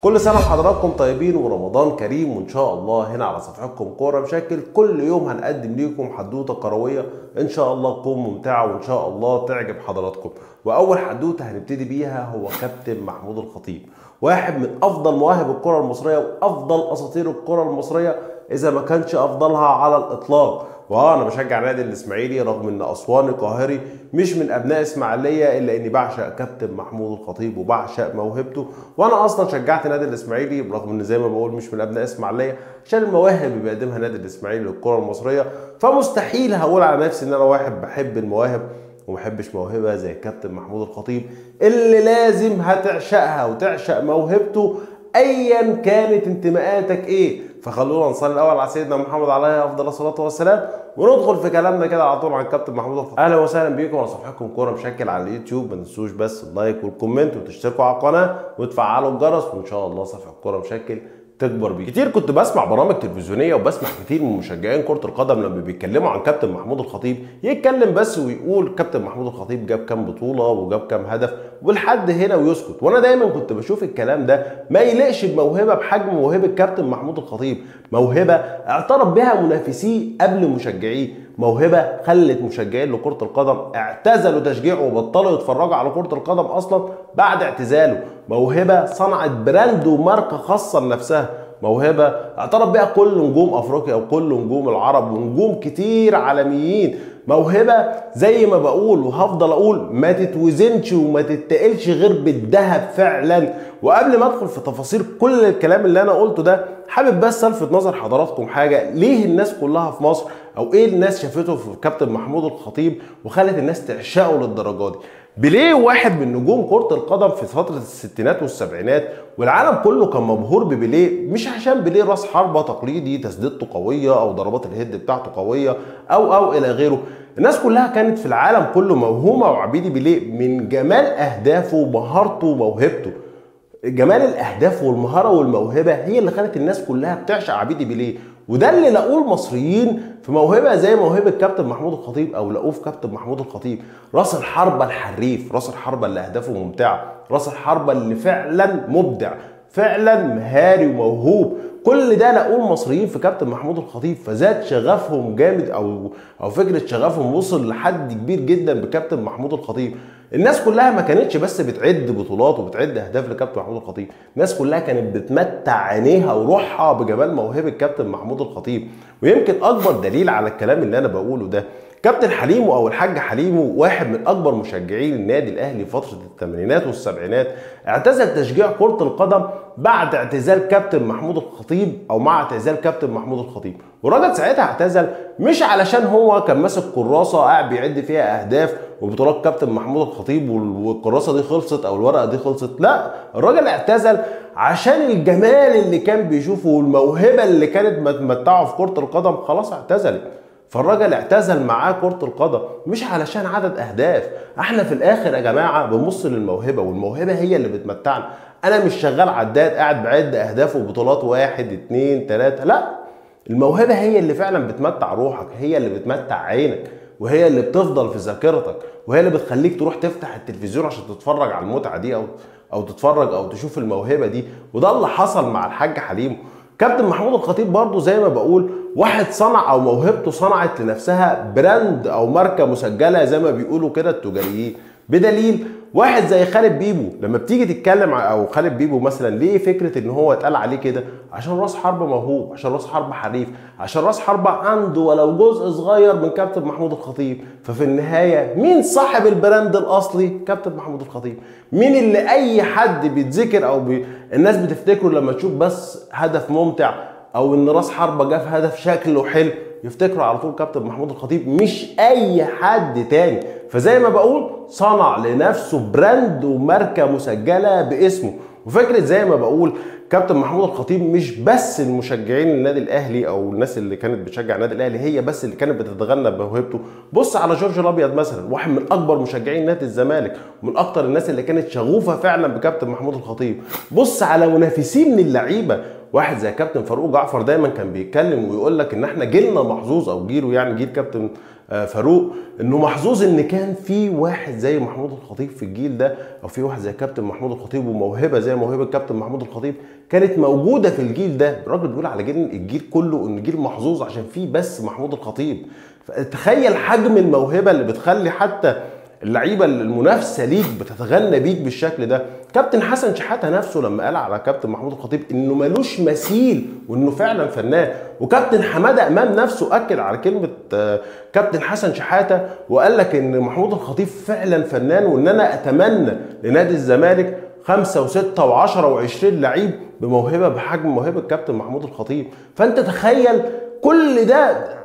كل سنة وحضراتكم طيبين ورمضان كريم، وإن شاء الله هنا على صفحتكم كورة بشكل كل يوم هنقدم ليكم حدوتة كروية إن شاء الله تكون ممتعة وإن شاء الله تعجب حضراتكم. وأول حدوتة هنبتدي بيها هو كابتن محمود الخطيب، واحد من أفضل مواهب الكرة المصرية وأفضل أساطير الكرة المصرية إذا ما كانش أفضلها على الإطلاق. أنا بشجع نادي الإسماعيلي رغم إن أسواني قاهري مش من أبناء إسماعيلية، إلا إني بعشق كابتن محمود الخطيب وبعشق موهبته. وأنا أصلا شجعت نادي الإسماعيلي برغم إن زي ما بقول مش من أبناء إسماعيلية، عشان المواهب اللي بيقدمها نادي الإسماعيلي للكرة المصرية. فمستحيل هقول على نفسي إن أنا واحد بحب المواهب ومحبش موهبة زي كابتن محمود الخطيب، اللي لازم هتعشقها وتعشق موهبته ايا كانت انتماءاتك ايه. فخلونا نصلي الاول على سيدنا محمد عليه افضل الصلاه والسلام وندخل في كلامنا كده على طول عن كابتن محمود الخطيب. اهلا وسهلا بيكم على صفحتكم كوره بشكل على اليوتيوب. ما تنسوش بس اللايك والكومنت وتشتركوا على القناه وتفعلوا الجرس، وان شاء الله صفحه كوره بشكل تكبر بيه. كتير كنت بسمع برامج تلفزيونيه وبسمع كتير من مشجعين كره القدم لما بيتكلموا عن كابتن محمود الخطيب يتكلم بس ويقول كابتن محمود الخطيب جاب كام بطوله وجاب كام هدف ولحد هنا ويسكت. وانا دايما كنت بشوف الكلام ده ما يليقش بموهبه بحجم موهبه كابتن محمود الخطيب، موهبه اعترف بها منافسيه قبل مشجعيه، موهبه خلت مشجعين لكره القدم اعتزلوا تشجيعه وبطلوا يتفرجوا على كره القدم اصلا بعد اعتزاله، موهبه صنعت براند وماركه خاصه لنفسها، موهبه اعترف بها كل نجوم افريقيا وكل نجوم العرب ونجوم كتير عالميين، موهبه زي ما بقول وهفضل اقول ما تتوزنش وما تتقلش غير بالذهب فعلا. وقبل ما ادخل في تفاصيل كل الكلام اللي انا قلته ده، حابب بس الفت نظر حضراتكم حاجه. ليه الناس كلها في مصر او ايه الناس شافته في كابتن محمود الخطيب وخلت الناس تعشقه للدرجه دي؟ بيليه واحد من نجوم كرة القدم في فترة الستينات والسبعينات، والعالم كله كان مبهور ببيليه، مش عشان بيليه راس حربة تقليدي تسديدته قوية أو ضربات الهيد بتاعته قوية أو إلى غيره. الناس كلها كانت في العالم كله موهومة وعبيدي بيليه من جمال أهدافه ومهارته وموهبته. جمال الاهداف والمهاره والموهبه هي اللي خلت الناس كلها بتعشق عبيدي بيليه، وده اللي لقوه المصريين في موهبه زي موهبه كابتن محمود الخطيب، او لقوه في كابتن محمود الخطيب راس الحربه الحريف، راس الحربه اللي اهدافه ممتعه، راس الحربه اللي فعلا مبدع، فعلا مهاري وموهوب. كل ده لقوه المصريين في كابتن محمود الخطيب، فزاد شغفهم جامد او فكره شغفهم وصل لحد كبير جدا بكابتن محمود الخطيب. الناس كلها ما كانتش بس بتعد بطولات وبتعد اهداف لكابتن محمود الخطيب، الناس كلها كانت بتمتع عينيها وروحها بجمال موهبه كابتن محمود الخطيب. ويمكن اكبر دليل على الكلام اللي انا بقوله ده كابتن حليمو او الحاج حليمو، واحد من اكبر مشجعين النادي الاهلي فتره الثمانينات والسبعينات، اعتزل تشجيع كره القدم بعد اعتزال كابتن محمود الخطيب او مع اعتزال كابتن محمود الخطيب. والراجل ساعتها اعتزل مش علشان هو كان ماسك كراسه قاعد بيعد فيها اهداف وبطولات كابتن محمود الخطيب والكراسه دي خلصت او الورقه دي خلصت، لا، الراجل اعتزل عشان الجمال اللي كان بيشوفه والموهبه اللي كانت بتمتعه في كره القدم خلاص اعتزلت. فالراجل اعتزل معاه كرة القدم مش علشان عدد اهداف. احنا في الاخر يا جماعة بنبص للموهبة، والموهبة هي اللي بتمتعنا. انا مش شغال عداد قاعد بعد اهداف وبطولات 1 2 3، لا، الموهبة هي اللي فعلا بتمتع روحك، هي اللي بتمتع عينك، وهي اللي بتفضل في ذاكرتك، وهي اللي بتخليك تروح تفتح التلفزيون عشان تتفرج على المتعة دي او تتفرج او تشوف الموهبة دي. وده اللي حصل مع الحاج حليم. كابتن محمود الخطيب برضو زي ما بقول واحد صنع او موهبته صنعت لنفسها براند او ماركه مسجله زي ما بيقولوا كده التجاريين، بدليل واحد زي خالد بيبو. لما بتيجي تتكلم او خالد بيبو مثلا، ليه فكره ان هو اتقال عليه كده؟ عشان راس حرب موهوب، عشان راس حرب حريف، عشان راس حرب عنده ولو جزء صغير من كابتن محمود الخطيب. ففي النهايه مين صاحب البراند الاصلي؟ كابتن محمود الخطيب. مين اللي اي حد بيتذكر الناس بتفتكره لما تشوف بس هدف ممتع او ان راس حربه جاب هدف شكله حلو يفتكروا على طول كابتن محمود الخطيب، مش اي حد تاني. فزي ما بقول صنع لنفسه براند وماركه مسجله باسمه. وفكره زي ما بقول كابتن محمود الخطيب مش بس المشجعين النادي الاهلي او الناس اللي كانت بتشجع النادي الاهلي هي بس اللي كانت بتتغنى بموهبته. بص على جورج الابيض مثلا، واحد من اكبر مشجعين نادي الزمالك ومن اكتر الناس اللي كانت شغوفه فعلا بكابتن محمود الخطيب. بص على منافسين من اللعيبه، واحد زي كابتن فاروق جعفر دايما كان بيتكلم ويقول لك ان احنا جيلنا محظوظ، او جيله يعني جيل كابتن فاروق، انه محظوظ ان كان في واحد زي محمود الخطيب في الجيل ده، او في واحد زي كابتن محمود الخطيب وموهبه زي موهبه كابتن محمود الخطيب كانت موجوده في الجيل ده. الراجل بيقول على الجيل كله ان جيل محظوظ عشان فيه بس محمود الخطيب. فتخيل حجم الموهبه اللي بتخلي حتى اللعيبه المنافسه ليك بتتغنى بيك بالشكل ده. كابتن حسن شحاته نفسه لما قال على كابتن محمود الخطيب انه ملوش مثيل وانه فعلا فنان، وكابتن حماده امام نفسه اكد على كلمه كابتن حسن شحاته وقال لك ان محمود الخطيب فعلا فنان، وان انا اتمنى لنادي الزمالك 5 و6 و10 و20 لعيب بموهبه بحجم موهبه كابتن محمود الخطيب. فانت تخيل كل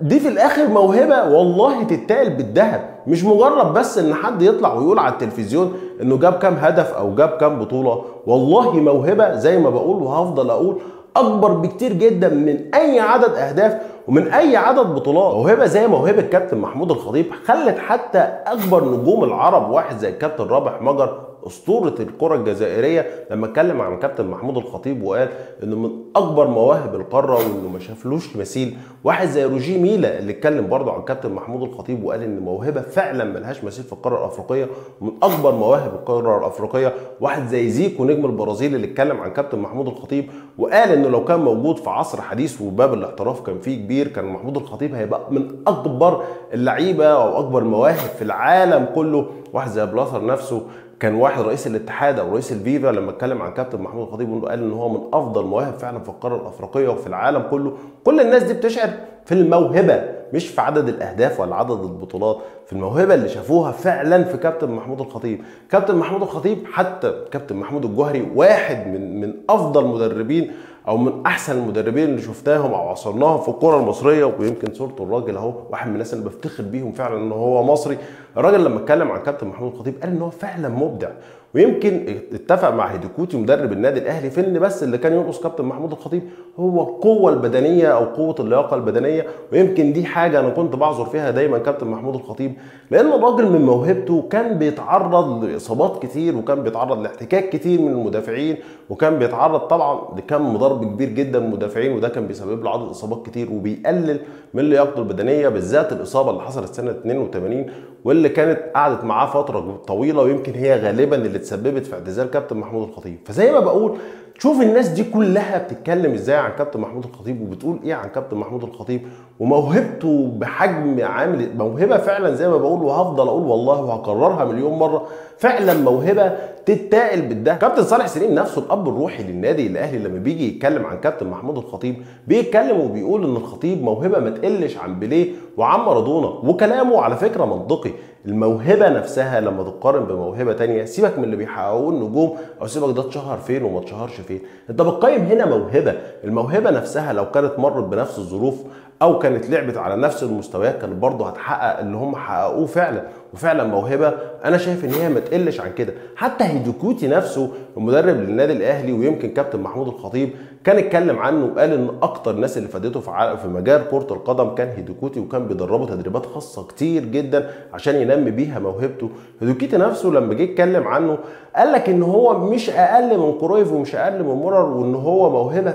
دي في الاخر موهبه والله تتقال بالذهب، مش مجرد بس ان حد يطلع ويقول على التلفزيون انه جاب كام هدف او جاب كام بطوله. والله موهبه زي ما بقول وهفضل اقول اكبر بكتير جدا من اي عدد اهداف ومن اي عدد بطولات. موهبه زي موهبه كابتن محمود الخطيب خلت حتى اكبر نجوم العرب، واحد زي الكابتن رابح مجر اسطوره الكره الجزائريه، لما اتكلم عن كابتن محمود الخطيب وقال انه من اكبر مواهب القاره وانه ما شافلوش مثيل. واحد زي روجي ميلا اللي اتكلم برضه عن كابتن محمود الخطيب وقال ان موهبه فعلا ملهاش مثيل في القاره الافريقيه ومن اكبر مواهب القاره الافريقيه. واحد زي زيكو نجم البرازيل اللي اتكلم عن كابتن محمود الخطيب وقال انه لو كان موجود في عصر حديث وباب الاحتراف كان فيه كبير، كان محمود الخطيب هيبقى من اكبر اللعيبه او اكبر المواهب في العالم كله. واحد زي بلاثر نفسه كان واحد رئيس الاتحاد او رئيس الفيفا لما اتكلم عن كابتن محمود الخطيب قال ان هو من افضل مواهب فعلا في القاره الافريقيه وفي العالم كله. كل الناس دي بتشعر في الموهبه مش في عدد الاهداف ولا عدد البطولات، في الموهبه اللي شافوها فعلا في كابتن محمود الخطيب. كابتن محمود الخطيب حتى كابتن محمود الجوهري واحد من افضل مدربين او من احسن المدربين اللي شفناهم او عصرناهم في الكره المصريه، ويمكن صورته الراجل اهو واحد من الناس اللي بفتخر بيهم فعلا ان هو مصري. الراجل لما اتكلم عن كابتن محمود الخطيب قال ان هو فعلا مبدع، ويمكن اتفق مع هيديكوتي مدرب النادي الاهلي في ان بس اللي كان ينقص كابتن محمود الخطيب هو القوه البدنيه او قوه اللياقه البدنيه. ويمكن دي حاجه انا كنت بعذر فيها دايما كابتن محمود الخطيب، لان الراجل من موهبته كان بيتعرض لاصابات كتير وكان بيتعرض لاحتكاك كتير من المدافعين، وكان بيتعرض طبعا لكم ضرب كبير جدا من المدافعين، وده كان بيسبب له عدد اصابات كتير وبيقلل من لياقته البدنيه، بالذات الاصابه اللي حصلت سنه 82 واللي كانت قعدت معاه فتره طويله، ويمكن هي غالبا اللي تسببت في اعتزال كابتن محمود الخطيب. فزي ما بقول شوف الناس دي كلها بتتكلم ازاي عن كابتن محمود الخطيب وبتقول ايه عن كابتن محمود الخطيب وموهبته بحجم عامل موهبه فعلا زي ما بقول وهفضل اقول والله وهكررها مليون مره، فعلا موهبه تتاقل بالده. كابتن صالح سليم نفسه الاب الروحي للنادي الاهلي لما بيجي يتكلم عن كابتن محمود الخطيب بيتكلم وبيقول ان الخطيب موهبه ما تقلش عن بيليه وعن مارادونا، وكلامه على فكره منطقي. الموهبه نفسها لما تقارن بموهبه تانية، سيبك من اللي بيحققوه النجوم او سيبك ده اتشهر فين وما اتشهرش فين، انت بتقيم هنا موهبه. الموهبه نفسها لو كانت مرت بنفس الظروف او كانت لعبت على نفس المستويات كانت برضه هتحقق اللي هم حققوه فعلا. وفعلا موهبه انا شايف ان هي ما تقلش عن كده. حتى هيديكوتي نفسه المدرب للنادي الاهلي ويمكن كابتن محمود الخطيب كان اتكلم عنه وقال ان اكتر الناس اللي فادته في مجال كره القدم كان هيديكوتي، وكان بيدربه تدريبات خاصه كتير جدا عشان ينمي بيها موهبته. هيديكوتي نفسه لما جه يتكلم عنه قال لك ان هو مش اقل من كرويف ومش اقل من مولر، وان هو موهبه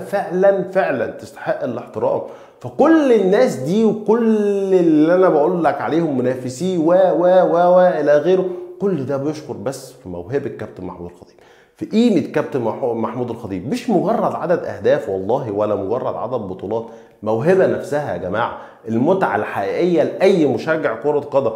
فعلا تستحق الاحترام. فكل الناس دي وكل اللي انا بقول لك عليهم منافسيه و الى غيره، كل ده بيشكر بس في موهبه كابتن محمود الخطيب، في قيمه كابتن محمود الخطيب. مش مجرد عدد اهداف والله ولا مجرد عدد بطولات، موهبه نفسها يا جماعه. المتعه الحقيقيه لاي مشجع كره قدم،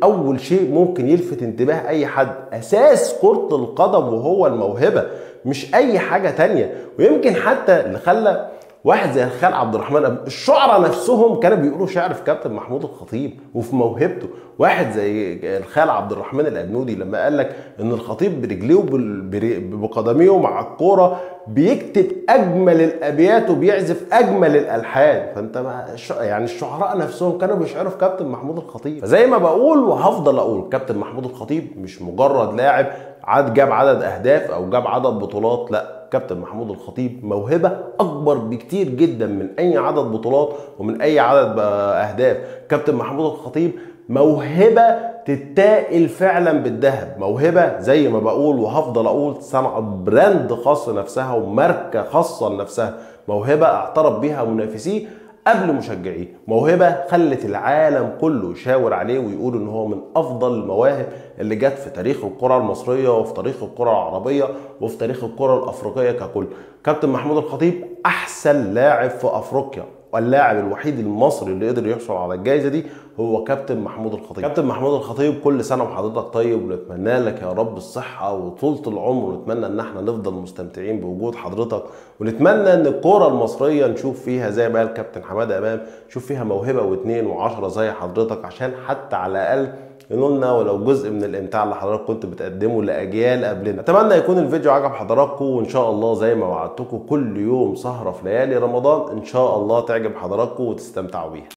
اول شيء ممكن يلفت انتباه اي حد، اساس كره القدم وهو الموهبه مش اي حاجه تانية. ويمكن حتى اللي خلى واحد زي الخال عبد الرحمن الشعراء نفسهم كانوا بيقولوا شعر في كابتن محمود الخطيب وفي موهبته. واحد زي الخال عبد الرحمن الابنودي لما قال لك ان الخطيب برجليه بقدميه مع الكوره بيكتب اجمل الابيات وبيعزف اجمل الالحان. فانت يعني الشعراء نفسهم كانوا بيشعروا في كابتن محمود الخطيب. فزي ما بقول وهفضل اقول كابتن محمود الخطيب مش مجرد لاعب جاب عدد اهداف او جاب عدد بطولات، لا، كابتن محمود الخطيب موهبه اكبر بكتير جدا من اي عدد بطولات ومن اي عدد اهداف. كابتن محمود الخطيب موهبه تتاقل فعلا بالذهب، موهبه زي ما بقول وهفضل اقول صنعت براند خاص لنفسها وماركه خاصه لنفسها، موهبه اعترف بيها منافسيه قبل مشجعيه. موهبه خلت العالم كله يشاور عليه ويقول ان هو من افضل المواهب اللي جت في تاريخ الكره المصريه وفي تاريخ الكره العربيه وفي تاريخ الكره الافريقيه ككل. كابتن محمود الخطيب احسن لاعب في افريقيا، واللاعب الوحيد المصري اللي قدر يحصل على الجائزه دي هو كابتن محمود الخطيب. كابتن محمود الخطيب كل سنه وحضرتك طيب، ونتمنى لك يا رب الصحه وطولة العمر، ونتمنى ان احنا نفضل مستمتعين بوجود حضرتك، ونتمنى ان الكوره المصريه نشوف فيها زي ما قال كابتن حماده امام، نشوف فيها موهبه واثنين وعشرة زي حضرتك، عشان حتى على الاقل لنا ولو جزء من الامتاع اللي حضرتك كنت بتقدمه لاجيال قبلنا. اتمنى يكون الفيديو عجب حضراتكم، وان شاء الله زي ما وعدتكم كل يوم سهره في ليالي رمضان ان شاء الله تعجب حضراتكم وتستمتعوا بيها.